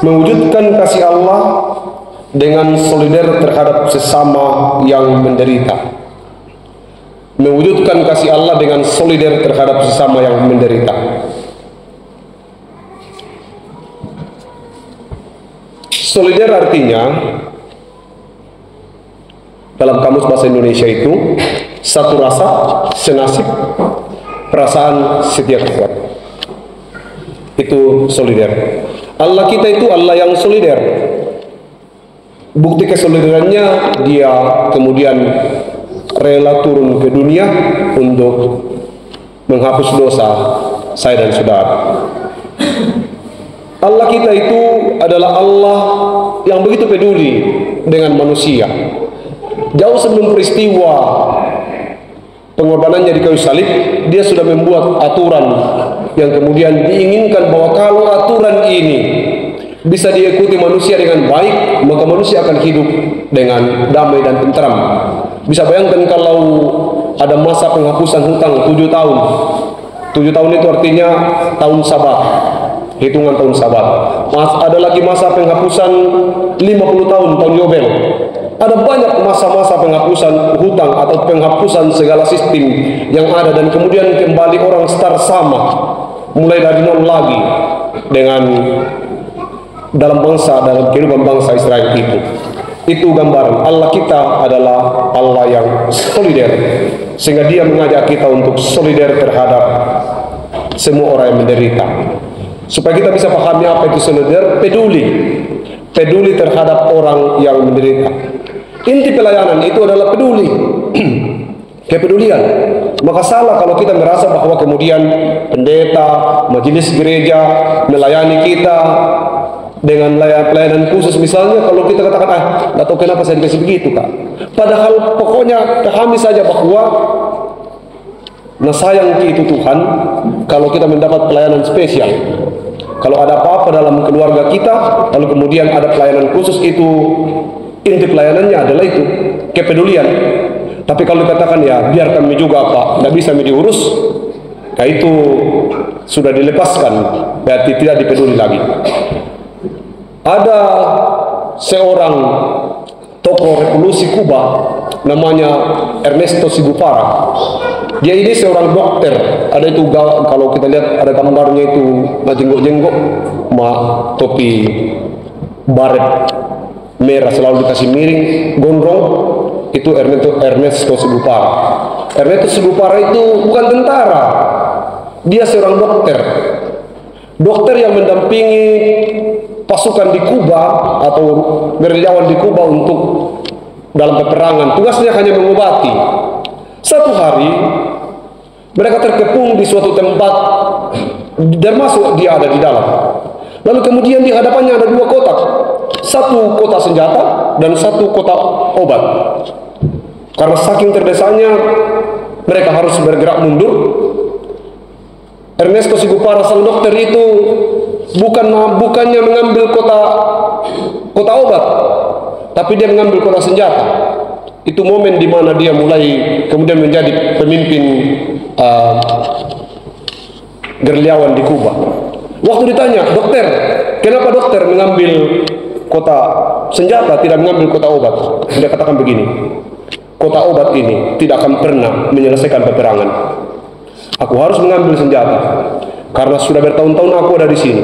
Mewujudkan kasih Allah dengan solidar terhadap sesama yang menderita. Mewujudkan kasih Allah dengan solidar terhadap sesama yang menderita. Solidar artinya dalam kamus bahasa Indonesia itu satu rasa, senasib, perasaan setia kuat. Itu solidar. Allah kita itu Allah yang solidar. Bukti kesolidarannya, dia kemudian rela turun ke dunia untuk menghapus dosa saya dan saudara. Allah kita itu adalah Allah yang begitu peduli dengan manusia. Jauh sebelum peristiwa pengorbanannya di kayu salib, dia sudah membuat aturan yang kemudian diinginkan bahwa kalau aturan ini bisa diikuti manusia dengan baik, maka manusia akan hidup dengan damai dan tentram. Bisa bayangkan kalau ada masa penghapusan hutang 7 tahun. 7 tahun itu artinya tahun Sabat, hitungan tahun Sabat. Ada lagi masa penghapusan 50 tahun, tahun Yobel. Ada banyak masa-masa penghapusan hutang atau penghapusan segala sistem yang ada, dan kemudian kembali orang start sama, mulai dari nol lagi dengan dalam kehidupan bangsa Israel itu. Itu gambaran Allah kita adalah Allah yang solidar, sehingga dia mengajak kita untuk solidar terhadap semua orang yang menderita. Supaya kita bisa pahami apa itu solidar, peduli terhadap orang yang menderita. Inti pelayanan itu adalah peduli, kepedulian. Maka salah kalau kita merasa bahwa kemudian pendeta, majelis gereja melayani kita dengan pelayanan khusus. Misalnya kalau kita katakan, nggak tahu kenapa saya dikasih begitu, Kak. Padahal pokoknya pahami saja bahwa nah sayang itu Tuhan kalau kita mendapat pelayanan spesial. Kalau ada apa-apa dalam keluarga kita, lalu kemudian ada pelayanan khusus, itu inti pelayanannya adalah itu, kepedulian. Tapi kalau dikatakan ya biar kami juga Pak, nggak bisa diurus, nah itu sudah dilepaskan, berarti tidak dipeduli lagi. Ada seorang tokoh revolusi Kuba namanya Ernesto Che Guevara. Dia ini seorang dokter. Ada itu kalau kita lihat ada gambarnya itu jenggot-jenggot, topi baret merah selalu dikasih miring, gondrong. Itu Ernesto Che Guevara. Ernesto Che Guevara itu bukan tentara, dia seorang dokter. Dokter yang mendampingi pasukan di Kuba atau gerilyawan di Kuba untuk dalam peperangan. Tugasnya hanya mengobati. Satu hari mereka terkepung di suatu tempat, termasuk dia ada di dalam. Lalu kemudian di hadapannya ada 2 kotak. Satu kotak senjata dan satu kotak obat. Karena saking terdesanya mereka harus bergerak mundur. Ernesto Che Guevara sang dokter itu bukannya mengambil kotak obat, tapi dia mengambil kotak senjata. Itu momen di mana dia mulai kemudian menjadi pemimpin gerilyawan di Kuba. Waktu ditanya, dokter, kenapa dokter mengambil kotak senjata, tidak mengambil kotak obat? Dia katakan begini, kotak obat ini tidak akan pernah menyelesaikan peperangan. Aku harus mengambil senjata karena sudah bertahun-tahun aku ada di sini.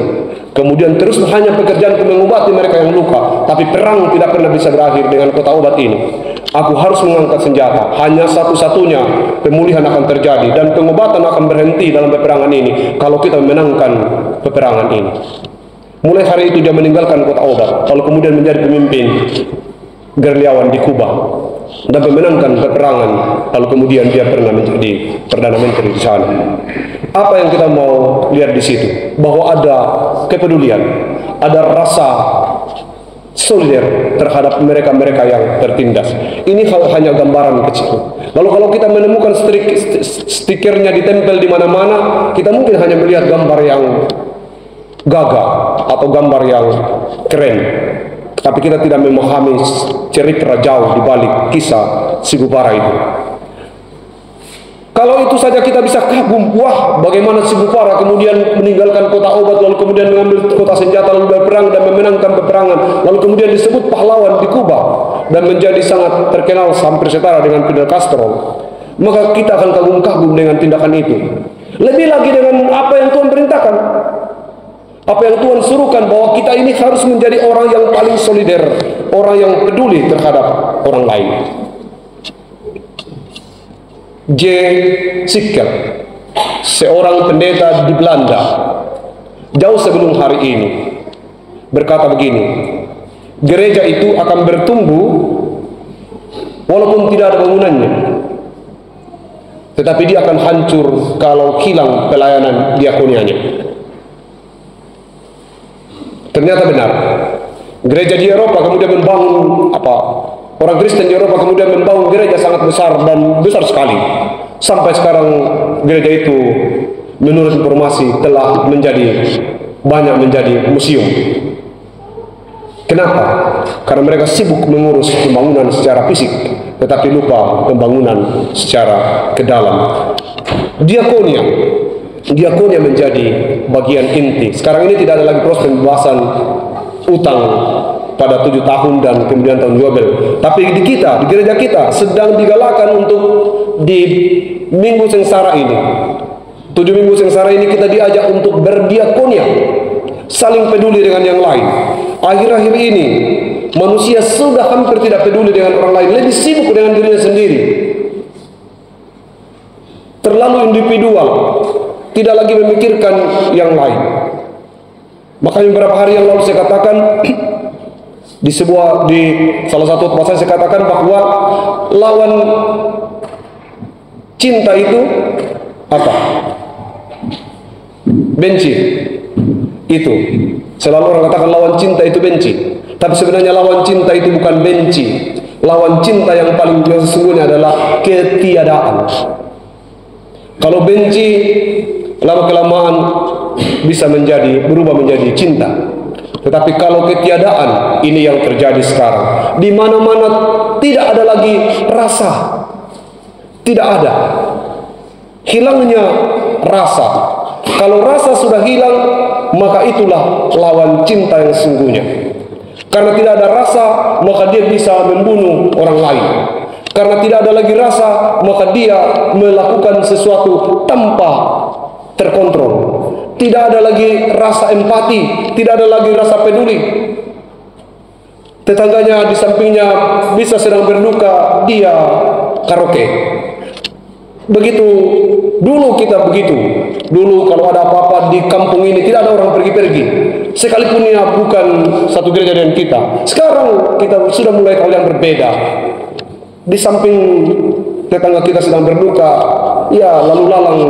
Kemudian terus hanya pekerjaanku mengobati mereka yang luka, tapi perang tidak pernah bisa berakhir dengan kotak obat ini. Aku harus mengangkat senjata. Hanya satu-satunya pemulihan akan terjadi dan pengobatan akan berhenti dalam peperangan ini kalau kita memenangkan peperangan ini. Mulai hari itu dia meninggalkan kotak obat, lalu kemudian menjadi pemimpin gerilyawan di Kuba dan memenangkan peperangan. Lalu kemudian dia pernah menjadi perdana menteri di sana. Apa yang kita mau lihat di situ? Bahwa ada kepedulian, ada rasa solidar terhadap mereka-mereka yang tertindas. Ini hanya gambaran kecil. Lalu kalau kita menemukan stikernya ditempel di mana-mana, kita mungkin hanya melihat gambar yang gagah atau gambar yang keren. Tapi kita tidak memahami cerita jauh di balik kisah Che Guevara itu. Kalau itu saja kita bisa kagum, wah bagaimana si Bufara kemudian meninggalkan kota obat, lalu kemudian mengambil kota senjata, lalu berperang dan memenangkan peperangan, lalu kemudian disebut pahlawan di Kuba dan menjadi sangat terkenal hampir setara dengan Fidel Castro. Maka kita akan kagum-kagum dengan tindakan itu. Lebih lagi dengan apa yang Tuhan perintahkan, apa yang Tuhan suruhkan, bahwa kita ini harus menjadi orang yang paling solider, orang yang peduli terhadap orang lain. J. Sikkel, seorang pendeta di Belanda, jauh sebelum hari ini, berkata begini: gereja itu akan bertumbuh walaupun tidak ada bangunannya, tetapi dia akan hancur kalau hilang pelayanan diakonianya. Ternyata benar. Gereja di Eropa kemudian membangun orang Kristen di Eropa kemudian membangun gereja sangat besar dan besar sekali. Sampai sekarang gereja itu menurut informasi telah banyak menjadi museum. Kenapa? Karena mereka sibuk mengurus pembangunan secara fisik, tetapi lupa pembangunan secara ke dalam. Diakonia menjadi bagian inti. Sekarang ini tidak ada lagi proses pembebasan utang pada 7 tahun dan kemudian tahun Yobel. Tapi di gereja kita sedang digalakan untuk di minggu sengsara ini, 7 minggu sengsara ini kita diajak untuk berdiakonia, saling peduli dengan yang lain. Akhir-akhir ini manusia sudah hampir tidak peduli dengan orang lain, lebih sibuk dengan dirinya sendiri, terlalu individual, tidak lagi memikirkan yang lain. Makanya beberapa hari yang lalu saya katakan di salah satu khotbah saya katakan bahwa lawan cinta itu apa? Benci. Itu selalu orang katakan lawan cinta itu benci, tapi sebenarnya lawan cinta itu bukan benci. Lawan cinta yang paling sesungguhnya adalah ketiadaan. Kalau benci lama-kelamaan bisa berubah menjadi cinta. Tetapi kalau ketiadaan, ini yang terjadi sekarang. Di mana-mana tidak ada lagi rasa. Tidak ada. Hilangnya rasa. Kalau rasa sudah hilang, maka itulah lawan cinta yang sesungguhnya. Karena tidak ada rasa, maka dia bisa membunuh orang lain. Karena tidak ada lagi rasa, maka dia melakukan sesuatu tanpa terkontrol. Tidak ada lagi rasa empati, tidak ada lagi rasa peduli. Tetangganya di sampingnya bisa sedang berduka, dia karaoke. Begitu dulu kita begitu. Dulu kalau ada apa-apa di kampung ini tidak ada orang pergi-pergi, sekalipun ya bukan satu gereja dengan kita. Sekarang kita sudah mulai hal yang berbeda. Di samping tetangga kita sedang berduka, ya lalu lalang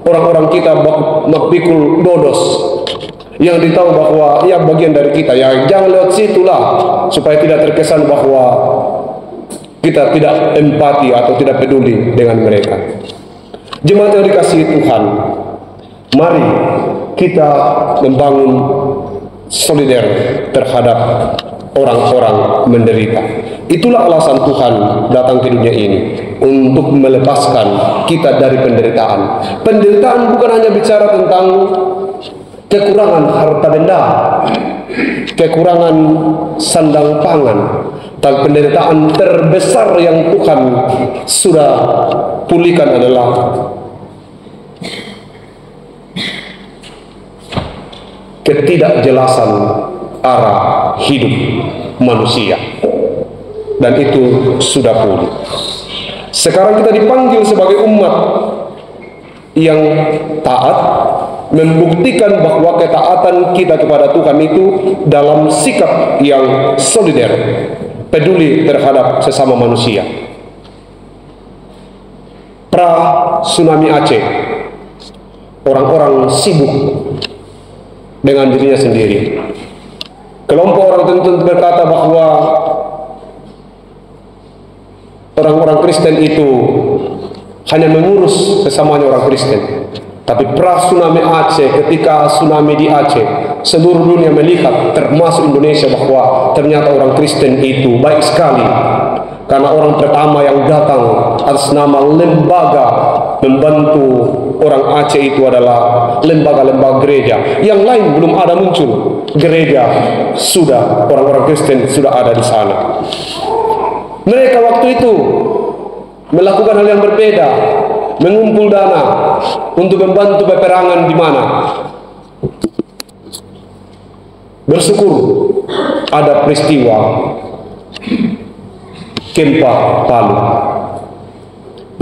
orang-orang kita makbikul dodos yang ditahu bahwa ya bagian dari kita, ya jangan lewat situlah, supaya tidak terkesan bahwa kita tidak empati atau tidak peduli dengan mereka. Jemaat yang dikasihi Tuhan, mari kita membangun solider terhadap orang-orang menderita. Itulah alasan Tuhan datang ke dunia ini, untuk melepaskan kita dari penderitaan. Penderitaan bukan hanya bicara tentang kekurangan harta benda, kekurangan sandang pangan, tapi penderitaan terbesar yang Tuhan sudah pulihkan adalah ketidakjelasan arah hidup manusia, dan itu sudah pulih. Sekarang kita dipanggil sebagai umat yang taat, membuktikan bahwa ketaatan kita kepada Tuhan itu dalam sikap yang solider, peduli terhadap sesama manusia. Pra tsunami Aceh, orang-orang sibuk dengan dirinya sendiri. Kelompok orang tertentu berkata bahwa orang-orang Kristen itu hanya mengurus sesamanya orang Kristen. Tapi pra tsunami Aceh, ketika tsunami di Aceh, seluruh dunia melihat, termasuk Indonesia, bahwa ternyata orang Kristen itu baik sekali. Karena orang pertama yang datang atas nama lembaga membantu orang Aceh itu adalah lembaga-lembaga gereja. Yang lain belum ada muncul. Gereja sudah, orang-orang Kristen sudah ada di sana. Mereka waktu itu melakukan hal yang berbeda, mengumpul dana untuk membantu peperangan di mana. Bersyukur ada peristiwa Gempa Palu.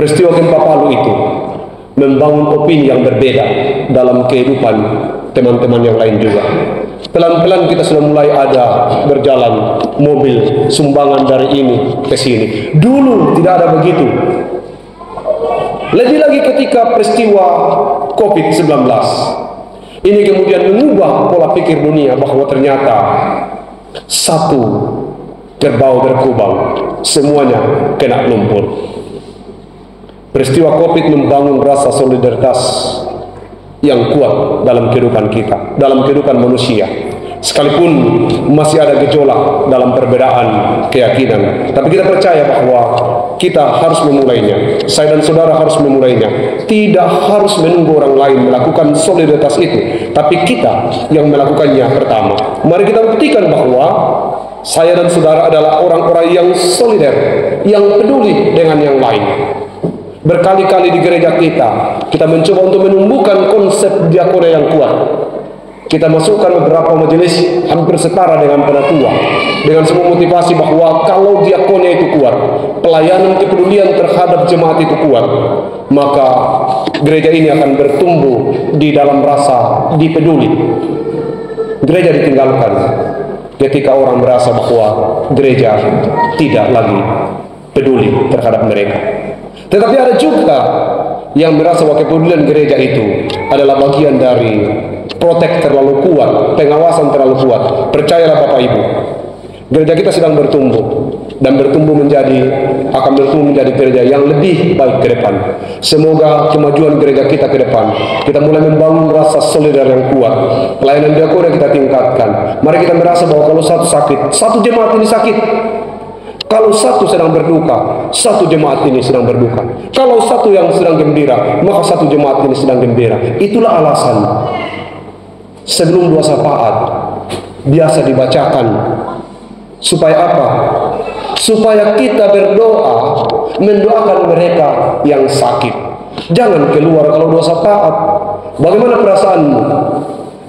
Peristiwa Gempa Palu itu membangun opini yang berbeda dalam kehidupan teman-teman yang lain juga. Pelan-pelan kita sudah mulai ada berjalan mobil sumbangan dari ini ke sini. Dulu tidak ada begitu. Lebih lagi ketika peristiwa COVID-19 ini kemudian mengubah pola pikir dunia bahwa ternyata satu kerbau berkubang semuanya kena lumpur. Peristiwa COVID membangun rasa solidaritas yang kuat dalam kehidupan kita, dalam kehidupan manusia. Sekalipun masih ada gejolak dalam perbedaan keyakinan, tapi kita percaya bahwa kita harus memulainya. Saya dan saudara harus memulainya. Tidak harus menunggu orang lain melakukan solidaritas itu, tapi kita yang melakukannya pertama. Mari kita buktikan bahwa saya dan saudara adalah orang-orang yang solider, yang peduli dengan yang lain. Berkali-kali di gereja kita mencoba untuk menumbuhkan konsep diakonia yang kuat. Kita masukkan beberapa majelis hampir setara dengan penatua, dengan semua motivasi bahwa kalau diakonia itu kuat, pelayanan kepedulian terhadap jemaat itu kuat, maka gereja ini akan bertumbuh di dalam rasa dipeduli. Gereja ditinggalkan ketika orang merasa bahwa gereja tidak lagi peduli terhadap mereka. Tetapi ada juga yang merasa bahwa kepedulian gereja itu adalah bagian dari protek terlalu kuat, pengawasan terlalu kuat. Percayalah Bapak Ibu, gereja kita sedang bertumbuh dan akan bertumbuh menjadi gereja yang lebih baik ke depan. Semoga kemajuan gereja kita ke depan, kita mulai membangun rasa solidar yang kuat. Pelayanan diakonia kita tingkatkan. Mari kita merasa bahwa kalau satu sakit, satu jemaat ini sakit. Kalau satu sedang berduka, satu jemaat ini sedang berduka. Kalau satu yang sedang gembira, maka satu jemaat ini sedang gembira. Itulah alasan sebelum dua syafaat biasa dibacakan. Supaya apa? Supaya kita berdoa, mendoakan mereka yang sakit. Jangan keluar kalau dua syafaat. Bagaimana perasaanmu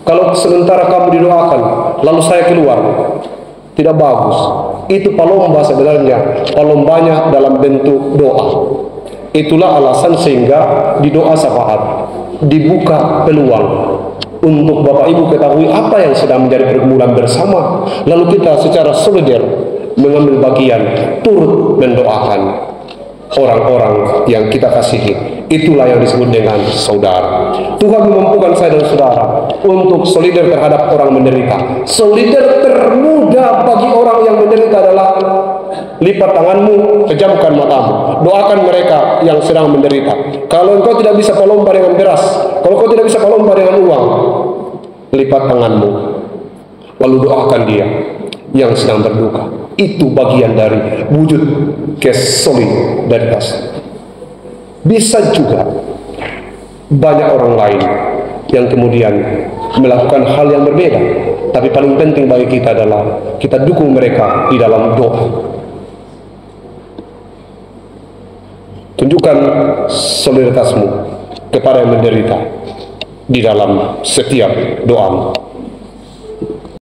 kalau sementara kamu didoakan, lalu saya keluar? Tidak bagus. Itu palomba sebenarnya, palombanya dalam bentuk doa. Itulah alasan sehingga di doa syafaat dibuka peluang untuk Bapak Ibu ketahui apa yang sedang menjadi pergumulan bersama, lalu kita secara solidar mengambil bagian turut mendoakan orang-orang yang kita kasihi. Itulah yang disebut dengan saudara. Tuhan memampukan saya dan saudara untuk solidar terhadap orang menderita. Solidar termudah bagi orang yang menderita adalah lipat tanganmu, pejamkan matamu, doakan mereka yang sedang menderita. Kalau engkau tidak bisa palomba dengan beras, kalau engkau tidak bisa palomba dengan uang, lipat tanganmu, lalu doakan dia yang sedang berduka. Itu bagian dari wujud kesolidaritas. Bisa juga banyak orang lain yang kemudian melakukan hal yang berbeda, tapi paling penting bagi kita adalah kita dukung mereka di dalam doa. Tunjukkan solidaritasmu kepada yang menderita di dalam setiap doamu.